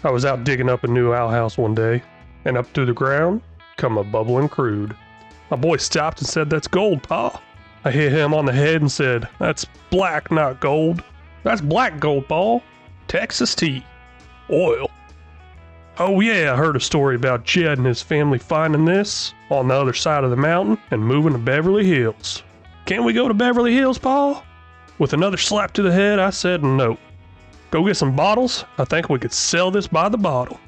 I was out digging up a new outhouse one day, and up through the ground come a bubbling crude. My boy stopped and said, "That's gold, Pa." I hit him on the head and said, "That's black, not gold. That's black gold, Pa. Texas tea. Oil." Oh yeah, I heard a story about Jed and his family finding this on the other side of the mountain and moving to Beverly Hills. "Can we go to Beverly Hills, Pa?" With another slap to the head, I said no. "Go get some bottles. I think we could sell this by the bottle."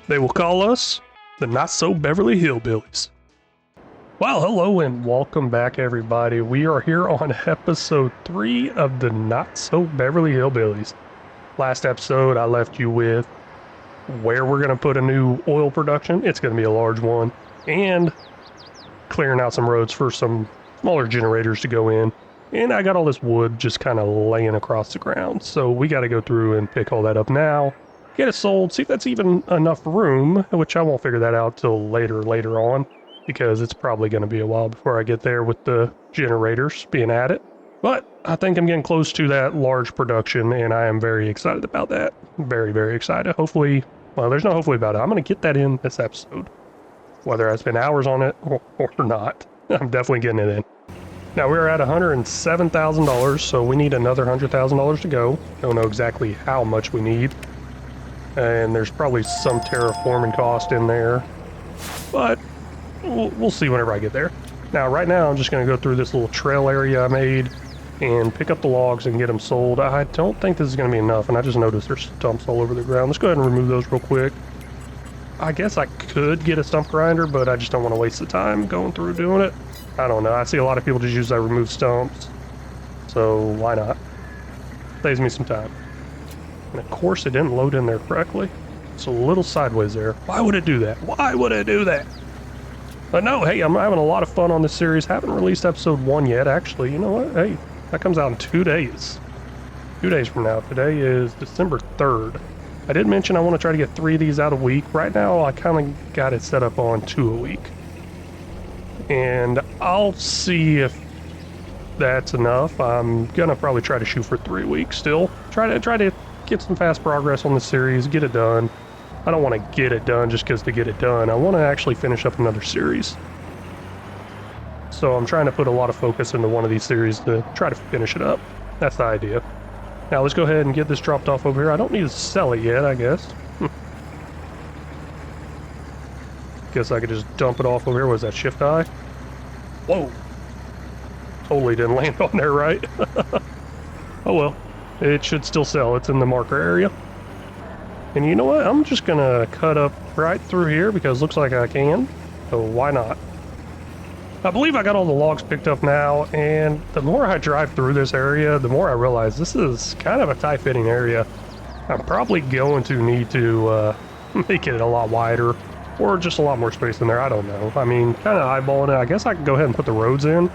They will call us the Not So Beverly Hillbillies. Well, hello and welcome back, everybody. We are here on episode 3 of the Not So Beverly Hillbillies. Last episode, I left you with where we're going to put a new oil production. It's going to be a large one. And clearing out some roads for some smaller generators to go in. And I got all this wood just kind of laying across the ground. So we got to go through and pick all that up now. Get it sold, see if that's even enough room, which I won't figure that out till later on, because it's probably going to be a while before I get there with the generators being added. But I think I'm getting close to that large production, and I am very excited about that. Very, very excited. Hopefully, well, there's no hopefully about it. I'm going to get that in this episode. Whether I spend hours on it or not, I'm definitely getting it in. Now we're at $107,000, so we need another $100,000 to go. Don't know exactly how much we need. And there's probably some terraforming cost in there. But we'll see whenever I get there. Now, right now, I'm just going to go through this little trail area I made and pick up the logs and get them sold. I don't think this is going to be enough, and I just noticed there's stumps all over the ground. Let's go ahead and remove those real quick. I guess I could get a stump grinder, but I just don't want to waste the time going through doing it. I don't know. I see a lot of people just use that remove stumps, so why not? Saves me some time. And of course, it didn't load in there correctly. It's a little sideways there. Why would it do that? Why would it do that? But no, hey, I'm having a lot of fun on this series. Haven't released episode 1 yet, actually. You know what? Hey, that comes out in 2 days. 2 days from now. Today is December 3rd. I did mention I want to try to get 3 of these out a week. Right now, I kind of got it set up on 2 a week. And I'll see if that's enough. I'm gonna probably try to shoot for 3 weeks still. Try to get some fast progress on the series, get it done. I don't want to get it done just because to get it done. I want to actually finish up another series. So I'm trying to put a lot of focus into one of these series to try to finish it up. That's the idea. Now let's go ahead and get this dropped off over here. I don't need to sell it yet, I guess. Guess I could just dump it off over here. Was that shift I? Whoa. Totally didn't land on there right. Oh well. It should still sell. It's in the marker area. And you know what? I'm just gonna cut up right through here because it looks like I can. So why not? I believe I got all the logs picked up now, and the more I drive through this area, the more I realize this is kind of a tight-fitting area. I'm probably going to need to make it a lot wider, or just a lot more space in there. I don't know. I mean, kind of eyeballing it. I guess I could go ahead and put the roads in,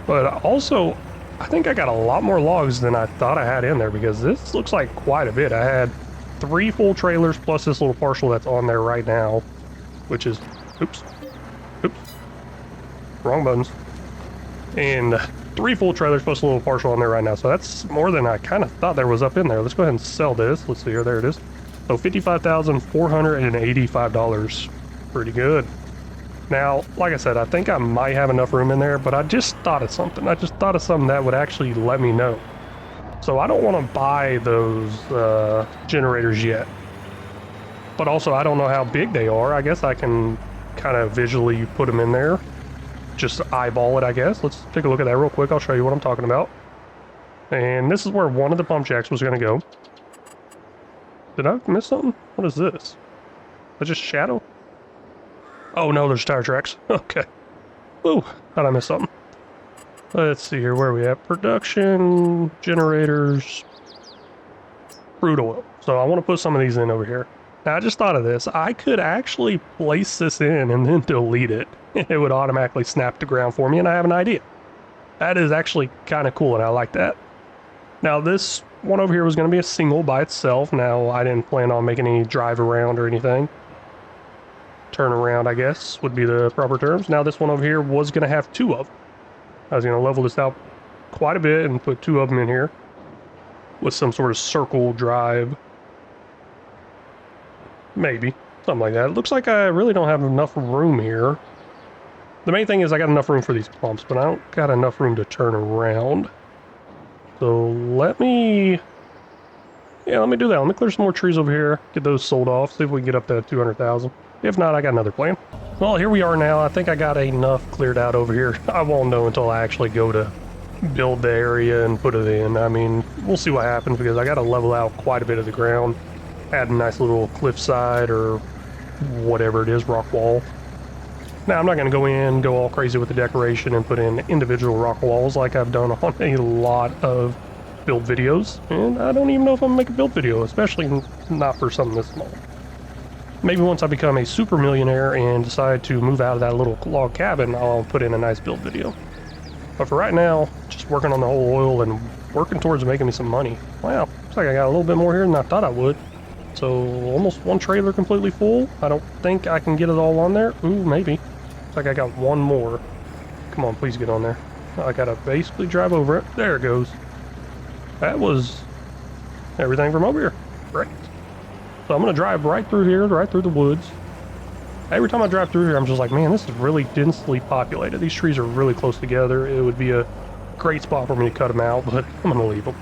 but also, I think I got a lot more logs than I thought I had in there because this looks like quite a bit. I had 3 full trailers plus this little partial that's on there right now, which is, oops, wrong buttons. And 3 full trailers plus a little partial on there right now. So that's more than I kind of thought there was up in there. Let's go ahead and sell this. Let's see here. There it is. So $55,485. Pretty good. Now, like I said, I think I might have enough room in there, but I just thought of something. I just thought of something that would actually let me know. So I don't want to buy those generators yet. But also, I don't know how big they are. I guess I can kind of visually put them in there. Just eyeball it, I guess. Let's take a look at that real quick. I'll show you what I'm talking about. And this is where one of the pump jacks was going to go. Did I miss something? What is this? That's just shadow? Oh no, there's tire tracks. Okay. Ooh, thought I missed something. Let's see here, where are we at? Production, generators, crude oil. So I want to put some of these in over here. Now I just thought of this. I could actually place this in and then delete it. It would automatically snap to ground for me, and I have an idea. That is actually kind of cool, and I like that. Now this one over here was going to be a single by itself. Now I didn't plan on making any drive around or anything. Turn around, I guess, would be the proper terms. Now this one over here was going to have 2 of them. I was going to level this out quite a bit and put 2 of them in here with some sort of circle drive. Maybe. Something like that. It looks like I really don't have enough room here. The main thing is I got enough room for these pumps, but I don't got enough room to turn around. So let me... Yeah, let me do that. Let me clear some more trees over here, get those sold off, see if we can get up to 200,000. If not, I got another plan. Well, here we are now. I think I got enough cleared out over here. I won't know until I actually go to build the area and put it in. I mean, we'll see what happens because I got to level out quite a bit of the ground, add a nice little cliffside or whatever it is, rock wall. Now, I'm not going to go in, go all crazy with the decoration and put in individual rock walls like I've done on a lot of build videos, and I don't even know if I'm gonna make a build video, especially not for something this small. Maybe once I become a super millionaire and decide to move out of that little log cabin, I'll put in a nice build video. But for right now, just working on the whole oil and working towards making me some money. Wow, looks like I got a little bit more here than I thought I would. So almost one trailer completely full. I don't think I can get it all on there. Ooh, maybe. Looks like I got one more. Come on, please get on there. I gotta basically drive over it. There it goes. That was everything from over here. Great. So I'm going to drive right through here, right through the woods. Every time I drive through here, I'm just like, man, this is really densely populated. These trees are really close together. It would be a great spot for me to cut them out, but I'm going to leave them.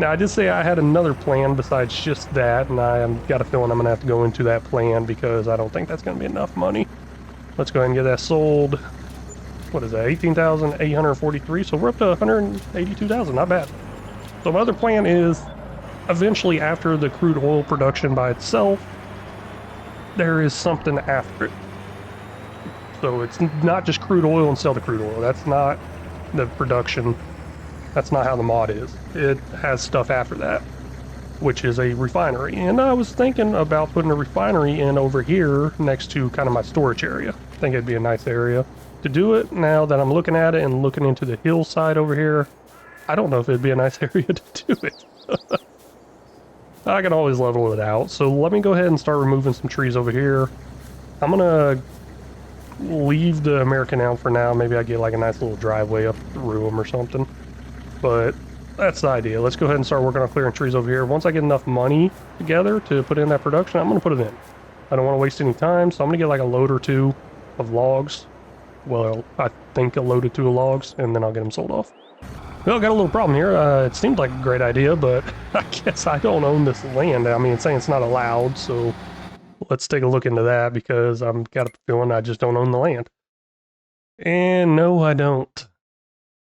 Now, I did say I had another plan besides just that, and I got a feeling I'm going to have to go into that plan because I don't think that's going to be enough money. Let's go ahead and get that sold. What is that, 18,843? So we're up to 182,000, not bad. So my other plan is, eventually after the crude oil production by itself, there is something after it. So it's not just crude oil and sell the crude oil. That's not the production. That's not how the mod is. It has stuff after that, which is a refinery. And I was thinking about putting a refinery in over here next to kind of my storage area. I think it'd be a nice area to do it. Now that I'm looking at it and looking into the hillside over here, I don't know if it'd be a nice area to do it. I can always level it out. So let me go ahead and start removing some trees over here. I'm gonna leave the American Elm for now. Maybe I get like a nice little driveway up through them or something. But that's the idea. Let's go ahead and start working on clearing trees over here. Once I get enough money together to put in that production, I'm gonna put it in. I don't want to waste any time, so I'm gonna get like a load or two of logs. Well, I think a load or two of logs, and then I'll get them sold off. Well, got a little problem here. It seemed like a great idea, but I guess I don't own this land. I mean, it's saying it's not allowed, so let's take a look into that because I've got a feeling I just don't own the land. And no, I don't.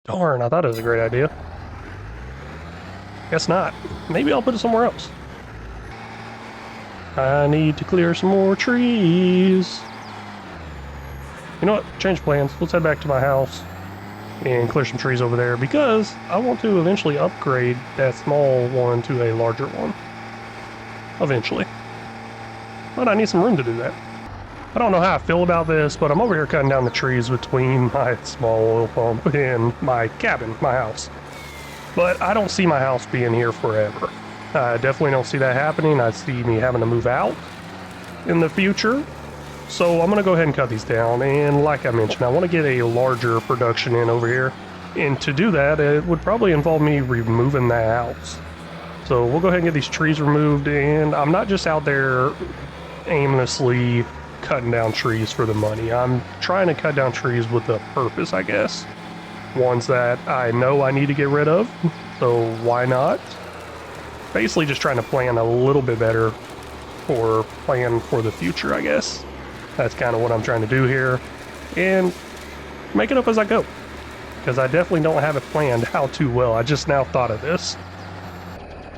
Darn, I thought it was a great idea. Guess not. Maybe I'll put it somewhere else. I need to clear some more trees. You know what? Change plans. Let's head back to my house and clear some trees over there because I want to eventually upgrade that small one to a larger one. Eventually. But I need some room to do that. I don't know how I feel about this, but I'm over here cutting down the trees between my small oil pump and my cabin, my house. But I don't see my house being here forever. I definitely don't see that happening. I see me having to move out in the future. So I'm going to go ahead and cut these down, and like I mentioned, I want to get a larger production in over here, and to do that, it would probably involve me removing that house. So we'll go ahead and get these trees removed, and I'm not just out there aimlessly cutting down trees for the money. I'm trying to cut down trees with a purpose, I guess. Ones that I know I need to get rid of, so why not? Basically just trying to plan a little bit better or plan for the future, I guess. That's kind of what I'm trying to do here, and make it up as I go, because I definitely don't have it planned out too well. I just now thought of this.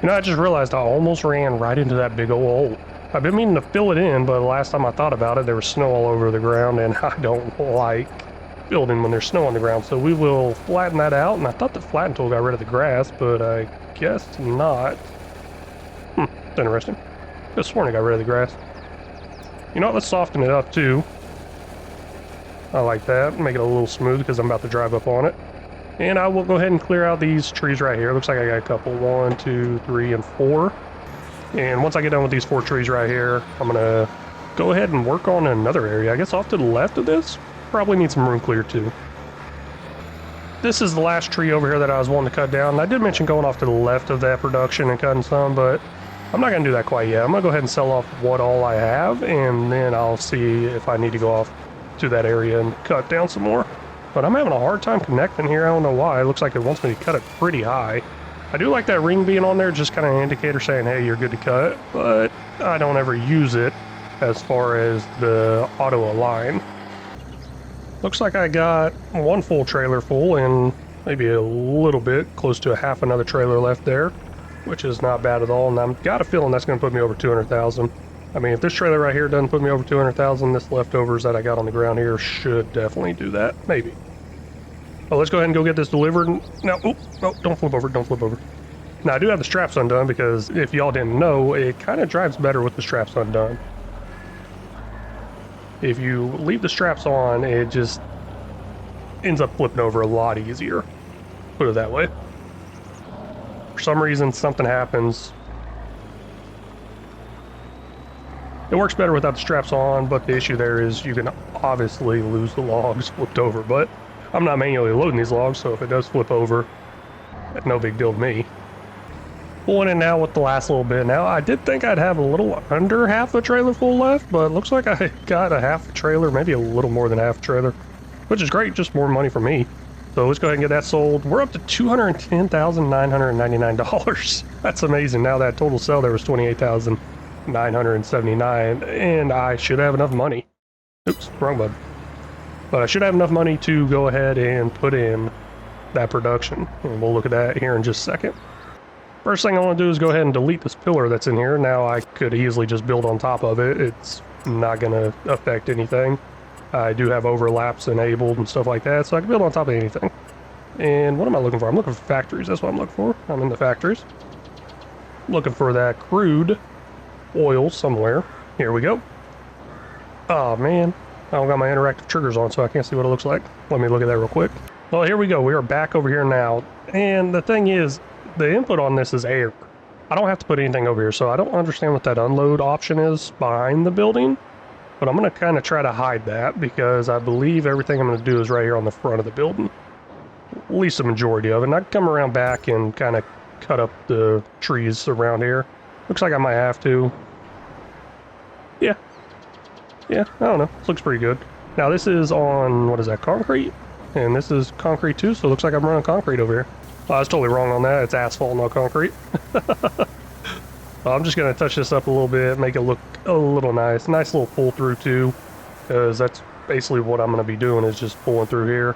You know, I just realized I almost ran right into that big old hole. I've been meaning to fill it in, but the last time I thought about it, there was snow all over the ground, and I don't like building when there's snow on the ground, so we will flatten that out. And I thought the flatten tool got rid of the grass, but I guess not. It's interesting. I could have sworn it got rid of the grass. You know what, let's soften it up too. I like that, make it a little smooth because I'm about to drive up on it. And I will go ahead and clear out these trees right here. Looks like I got a couple, 1, 2, 3, and 4. And once I get done with these 4 trees right here, I'm gonna go ahead and work on another area. I guess off to the left of this, probably need some room cleared too. This is the last tree over here that I was wanting to cut down. And I did mention going off to the left of that production and cutting some, but I'm not gonna do that quite yet. I'm gonna go ahead and sell off what all I have, and then I'll see if I need to go off to that area and cut down some more. But I'm having a hard time connecting here. I don't know why. It looks like it wants me to cut it pretty high. I do like that ring being on there, just kind of an indicator saying, hey, you're good to cut, but I don't ever use it as far as the auto align. Looks like I got one full trailer full and maybe a little bit, close to a half another trailer left there, which is not bad at all. And I've got a feeling that's going to put me over 200,000. I mean, if this trailer right here doesn't put me over 200,000, this leftovers that I got on the ground here should definitely do that, maybe. Well, let's go ahead and go get this delivered. Now, oh, no, don't flip over, don't flip over. Now, I do have the straps undone because if y'all didn't know, it kind of drives better with the straps undone. If you leave the straps on, it just ends up flipping over a lot easier. Put it that way. For some reason, something happens. It works better without the straps on, but the issue there is you can obviously lose the logs flipped over, but I'm not manually loading these logs, so if it does flip over, no big deal to me. Pulling in now with the last little bit. Now, I did think I'd have a little under half the trailer full left, but it looks like I got a half a trailer, maybe a little more than half a trailer, which is great, just more money for me. So let's go ahead and get that sold. We're up to $210,999. That's amazing. Now that total sell there was $28,979, and I should have enough money. Oops, wrong button. But I should have enough money to go ahead and put in that production, and we'll look at that here in just a second. First thing I want to do is go ahead and delete this pillar that's in here. Now I could easily just build on top of it. It's not going to affect anything. I do have overlaps enabled and stuff like that, so I can build on top of anything. And what am I looking for? I'm looking for factories. That's what I'm looking for. I'm in the factories. Looking for that crude oil somewhere. Here we go. Oh man, I don't got my interactive triggers on, so I can't see what it looks like. Let me look at that real quick. Well, here we go. We are back over here now. And the thing is, the input on this is air. I don't have to put anything over here, so I don't understand what that unload option is behind the building. But I'm going to kind of try to hide that because I believe everything I'm going to do is right here on the front of the building. At least the majority of it. And I can come around back and kind of cut up the trees around here. Looks like I might have to. Yeah, I don't know. This looks pretty good. Now this is on, what is that, concrete? And this is concrete too, so it looks like I'm running concrete over here. I was totally wrong on that. It's asphalt, not concrete. I'm just going to touch this up a little bit, make it look a little nice. Nice little pull through too, because that's basically what I'm going to be doing is just pulling through here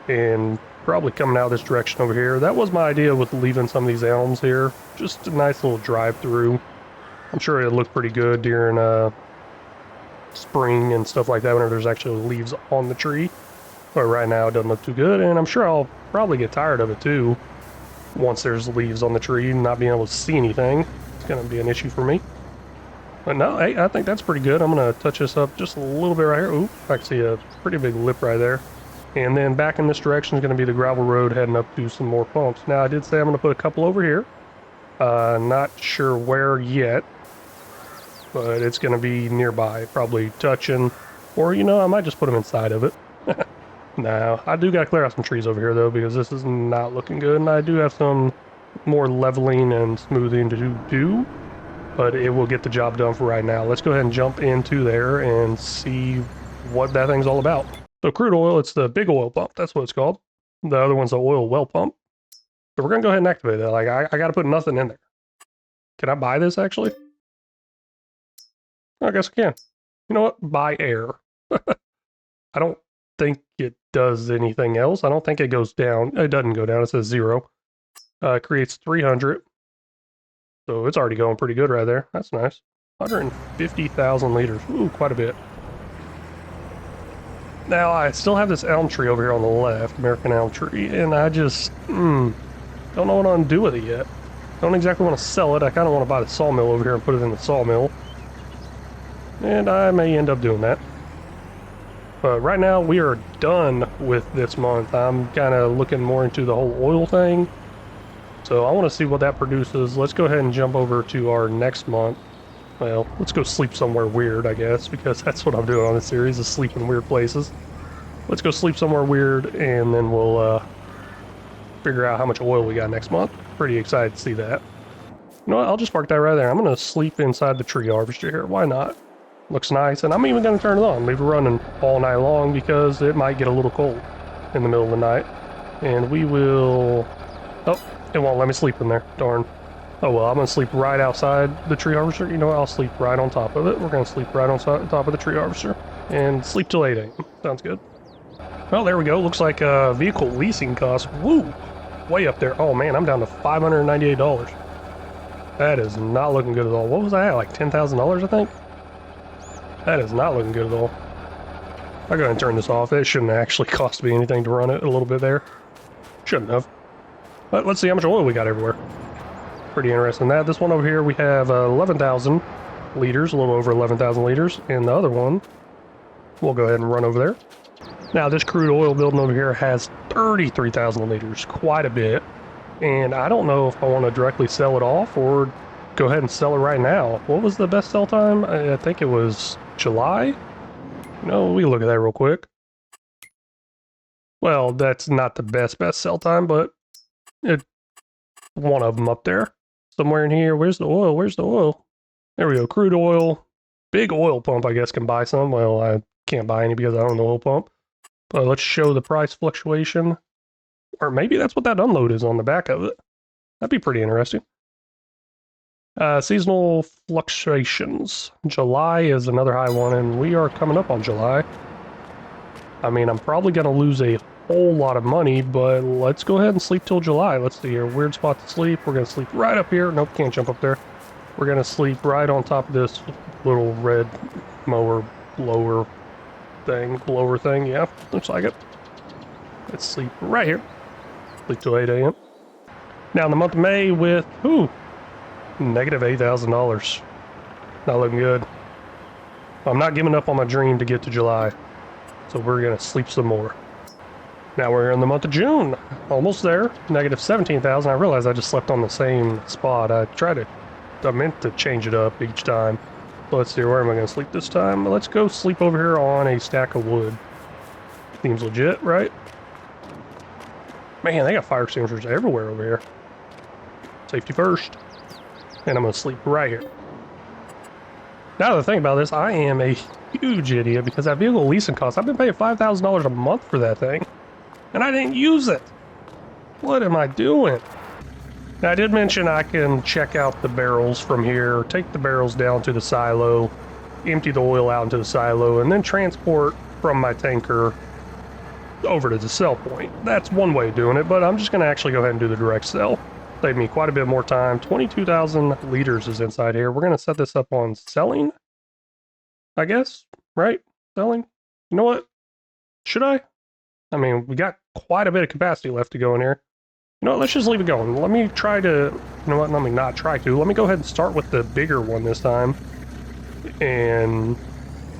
and probably coming out this direction over here. That was my idea with leaving some of these elms here. Just a nice little drive through. I'm sure it'll look pretty good during spring and stuff like that whenever there's actually leaves on the tree. But right now it doesn't look too good, and I'm sure I'll probably get tired of it too once there's leaves on the tree and not being able to see anything. It's going to be an issue for me. But no, hey, I think that's pretty good. I'm going to touch this up just a little bit right here. Ooh, I can see a pretty big lip right there. And then back in this direction is going to be the gravel road heading up to some more pumps. Now, I did say I'm going to put a couple over here. Not sure where yet, but it's going to be nearby, probably touching, or, you know, I might just put them inside of it. Now, I do got to clear out some trees over here, though, because this is not looking good, and I do have some more leveling and smoothing to do, but it will get the job done for right now. Let's go ahead and jump into there and see what that thing's all about. So crude oil, it's the big oil pump. That's what it's called. The other one's the oil well pump. So we're going to go ahead and activate that. Like, I got to put nothing in there. Can I buy this, actually? I guess I can. You know what? Buy air. I don't think it does anything else. I don't think it goes down. It doesn't go down. It says 0. It creates 300. So it's already going pretty good right there. That's nice. 150,000 liters. Ooh, quite a bit. Now, I still have this elm tree over here on the left, American elm tree, and I just, don't know what I'm going to do with it yet. Don't exactly want to sell it. I kind of want to buy the sawmill over here and put it in the sawmill. And I may end up doing that. But right now, we are done with this month. I'm kind of looking more into the whole oil thing. So I want to see what that produces. Let's go ahead and jump over to our next month. Well, let's go sleep somewhere weird, I guess, because that's what I'm doing on this series, is sleep in weird places. Let's go sleep somewhere weird, and then we'll figure out how much oil we got next month. Pretty excited to see that. You know what? I'll just park that right there. I'm going to sleep inside the tree harvester here. Why not? Looks nice. And I'm even going to turn it on. Leave it running all night long because it might get a little cold in the middle of the night. And we will... Oh, it won't let me sleep in there. Darn. Oh well, I'm going to sleep right outside the tree harvester. You know what? I'll sleep right on top of it. We're going to sleep right on top of the tree harvester. And sleep till 8 a.m. Sounds good. Well, there we go. Looks like vehicle leasing costs. Woo! Way up there. Oh man, I'm down to $598. That is not looking good at all. What was I at? Like $10,000, I think? That is not looking good at all. I'll go ahead and turn this off. It shouldn't actually cost me anything to run it a little bit there. Shouldn't have. But let's see how much oil we got everywhere. Pretty interesting. This one over here, we have 11,000 liters, a little over 11,000 liters. And the other one, we'll go ahead and run over there. Now, this crude oil building over here has 33,000 liters, quite a bit. And I don't know if I want to directly sell it off or go ahead and sell it right now. What was the best sell time? I think it was July. No, we can look at that real quick. Well, that's not the best sell time, but it's one of them up there. Somewhere in here. Where's the oil? Where's the oil? There we go. Crude oil. Big oil pump, I guess, can buy some. Well, I can't buy any because I don't own the oil pump. But let's show the price fluctuation. Or maybe that's what that unload is on the back of it. That'd be pretty interesting. Seasonal fluctuations. July is another high one, and we are coming up on July. I mean, I'm probably going to lose a whole lot of money, but let's go ahead and sleep till July. Let's see here. Weird spot to sleep. We're going to sleep right up here. Nope, can't jump up there. We're going to sleep right on top of this little red blower thing. Yeah, looks like it. Let's sleep right here. Sleep till 8 a.m. Now in the month of May with, negative $8,000. Not looking good. I'm not giving up on my dream to get to July. So we're going to sleep some more. Now we're in the month of June. Almost there. Negative 17,000. I realized I just slept on the same spot. I meant to change it up each time. So let's see, where am I going to sleep this time? Let's go sleep over here on a stack of wood. Seems legit, right? Man, they got fire extinguishers everywhere over here. Safety first. And I'm going to sleep right here. Now that I think about this, I am a huge idiot because that vehicle leasing cost, I've been paying $5,000 a month for that thing. And I didn't use it. What am I doing? Now, I did mention I can check out the barrels from here, take the barrels down to the silo, empty the oil out into the silo, and then transport from my tanker over to the sell point. That's one way of doing it, but I'm just going to actually go ahead and do the direct sell. Save me quite a bit more time. 22,000 liters is inside here. We're going to set this up on selling, I guess, right? Selling? You know what? Should I? I mean, we got quite a bit of capacity left to go in here. You know what? Let's just leave it going. Let me try to, you know what? Let me not try to. Let me go ahead and start with the bigger one this time and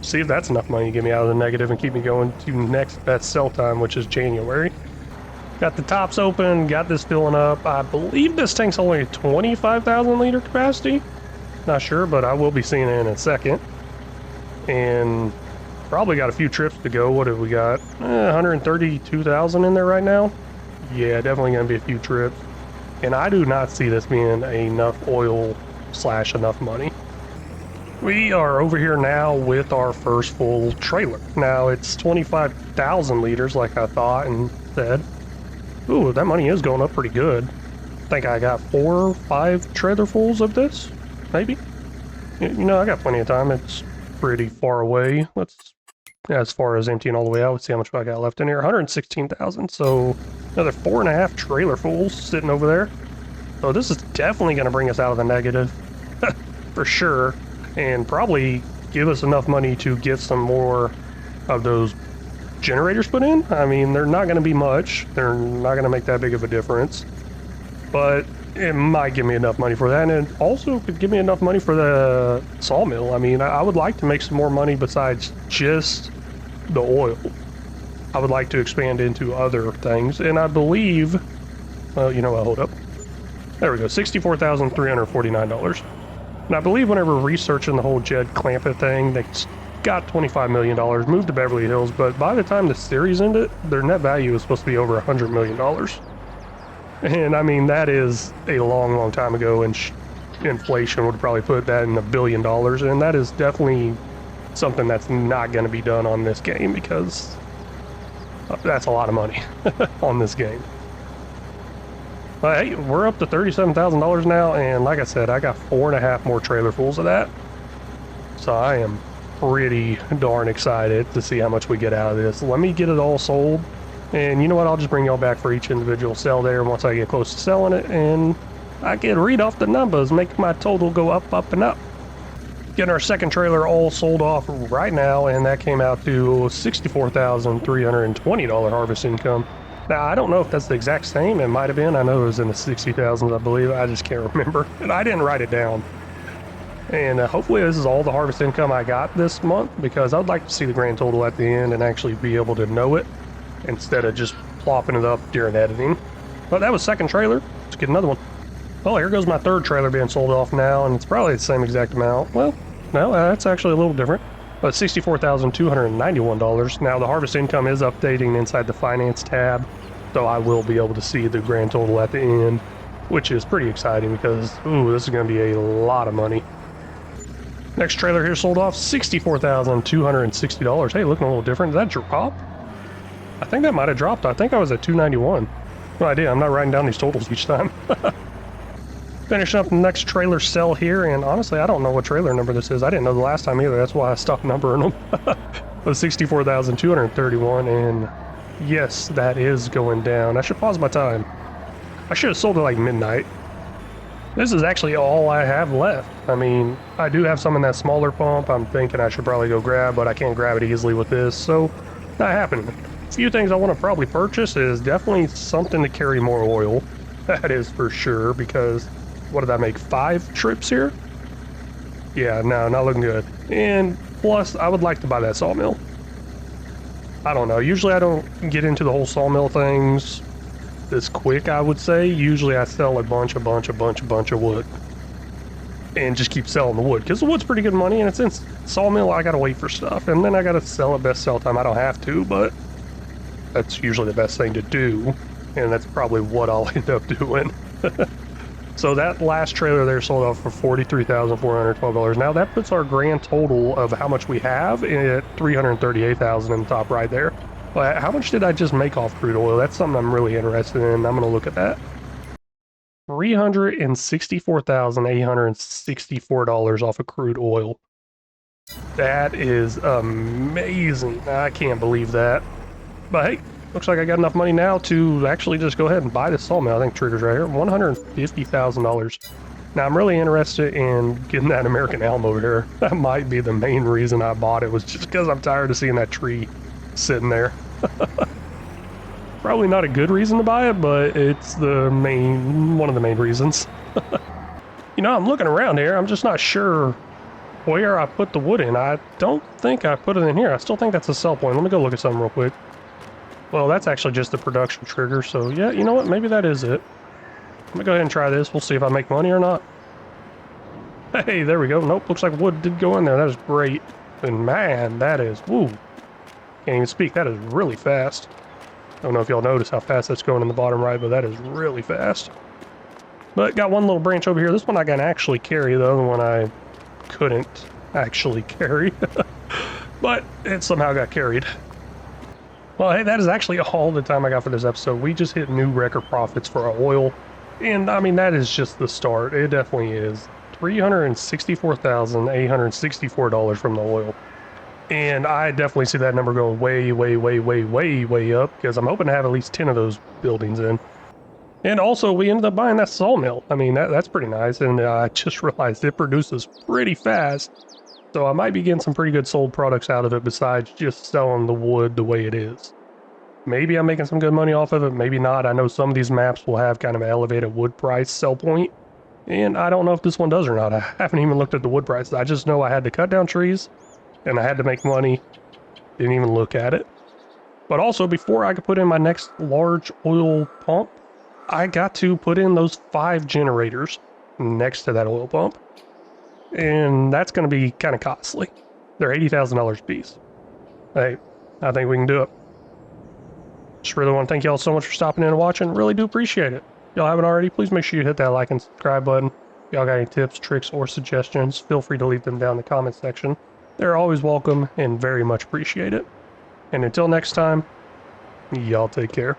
see if that's enough money to get me out of the negative and keep me going to next best sell time, which is January. Got the tops open, got this filling up. I believe this tank's only 25,000 liter capacity. Not sure, but I will be seeing it in a second. And probably got a few trips to go. What have we got? 132,000 in there right now. Yeah, definitely going to be a few trips. And I do not see this being enough oil / enough money. We are over here now with our first full trailer. Now it's 25,000 liters like I thought and said. Ooh, that money is going up pretty good. I think I got 4 or 5 trailerfuls of this, maybe. You know, I got plenty of time. It's pretty far away. As far as emptying all the way out, let's see how much I got left in here. 116,000, so another 4.5 trailerfuls sitting over there. So this is definitely going to bring us out of the negative, for sure, and probably give us enough money to get some more of those generators put in. I mean, they're not going to be much. They're not going to make that big of a difference, but it might give me enough money for that, and it also could give me enough money for the sawmill. I mean, I would like to make some more money besides just the oil. I would like to expand into other things, and I believe, well, you know what, hold up. There we go, $64,349. And I believe whenever researching the whole Jed Clampett thing, they got $25 million, moved to Beverly Hills, but by the time the series ended, their net value is supposed to be over $100 million. And I mean, that is a long, long time ago, and inflation would probably put that in $1 billion, and that is definitely something that's not going to be done on this game because that's a lot of money on this game. But hey, we're up to $37,000 now, and like I said, I got 4.5 more trailer fulls of that. So I am pretty darn excited to see how much we get out of this. Let me get it all sold, and you know what? I'll just bring y'all back for each individual sell there once I get close to selling it, and I can read off the numbers, make my total go up, up, and up. Getting our second trailer all sold off right now, and that came out to $64,320 harvest income. Now, I don't know if that's the exact same. It might have been. I know it was in the 60,000s, I believe. I just can't remember. And I didn't write it down. And hopefully this is all the harvest income I got this month, because I'd like to see the grand total at the end and actually be able to know it instead of just plopping it up during editing. But that was second trailer. Let's get another one. Well, here goes my third trailer being sold off now, and it's probably the same exact amount. Well, no, that's actually a little different. But $64,291. Now the harvest income is updating inside the finance tab, so I will be able to see the grand total at the end, which is pretty exciting because, ooh, this is going to be a lot of money. Next trailer here sold off $64,260. Hey, looking a little different. Did that drop? I think that might have dropped. I think I was at 291. No idea. I'm not writing down these totals each time. Finishing up the next trailer sell here, and honestly, I don't know what trailer number this is. I didn't know the last time either. That's why I stopped numbering them. It was $64,231, and yes, that is going down. I should pause my time. I should have sold it like midnight. This is actually all I have left. I mean, I do have some in that smaller pump I'm thinking I should probably go grab, but I can't grab it easily with this, so not happening. A few things I want to probably purchase is definitely something to carry more oil. That is for sure, because what did I make, 5 trips here? Yeah, no, not looking good. And plus, I would like to buy that sawmill. I don't know, usually I don't get into the whole sawmill things this quick, I would say. Usually I sell a bunch of wood and just keep selling the wood, because the wood's pretty good money, and it's in sawmill, I gotta wait for stuff, and then I gotta sell at best sell time. I don't have to, but that's usually the best thing to do, and that's probably what I'll end up doing. So that last trailer there sold off for $43,412. Now that puts our grand total of how much we have at $338,000 in the top right there. But how much did I just make off crude oil? That's something I'm really interested in. I'm going to look at that. $364,864 off of crude oil. That is amazing. I can't believe that. But hey, looks like I got enough money now to actually just go ahead and buy this sawmill. I think trigger's right here. $150,000. Now I'm really interested in getting that American elm over here. That might be the main reason I bought it, was just because I'm tired of seeing that tree sitting there. Probably not a good reason to buy it, but it's one of the main reasons. You know, I'm looking around here. I'm just not sure where I put the wood in. I don't think I put it in here. I still think that's a sell point. Let me go look at something real quick. Well, that's actually just the production trigger, so yeah, you know what? Maybe that is it. Let me go ahead and try this. We'll see if I make money or not. Hey, there we go. Nope, looks like wood did go in there. That is great. And man, that is, woo. Can't even speak. That is really fast. I don't know if y'all notice how fast that's going in the bottom right, but that is really fast. But got one little branch over here. This one I can actually carry. The other one I couldn't actually carry. But it somehow got carried. Well, hey, that is actually all the time I got for this episode. We just hit new record profits for our oil. And, I mean, that is just the start. It definitely is. $364,864 from the oil. And I definitely see that number going way, way up, because I'm hoping to have at least 10 of those buildings in. And also, we ended up buying that sawmill. I mean, that's pretty nice. And I just realized it produces pretty fast. So I might be getting some pretty good sold products out of it besides just selling the wood the way it is. Maybe I'm making some good money off of it, maybe not. I know some of these maps will have kind of an elevated wood price sell point, and I don't know if this one does or not. I haven't even looked at the wood prices. I just know I had to cut down trees, and I had to make money. Didn't even look at it. But also, before I could put in my next large oil pump, I got to put in those 5 generators next to that oil pump. And that's going to be kind of costly. They're $80,000 a piece. Hey, I think we can do it. Just really want to thank y'all so much for stopping in and watching. Really do appreciate it. If y'all haven't already, please make sure you hit that like and subscribe button. Y'all got any tips, tricks, or suggestions, feel free to leave them down in the comment section. They're always welcome and very much appreciated. And until next time, y'all take care.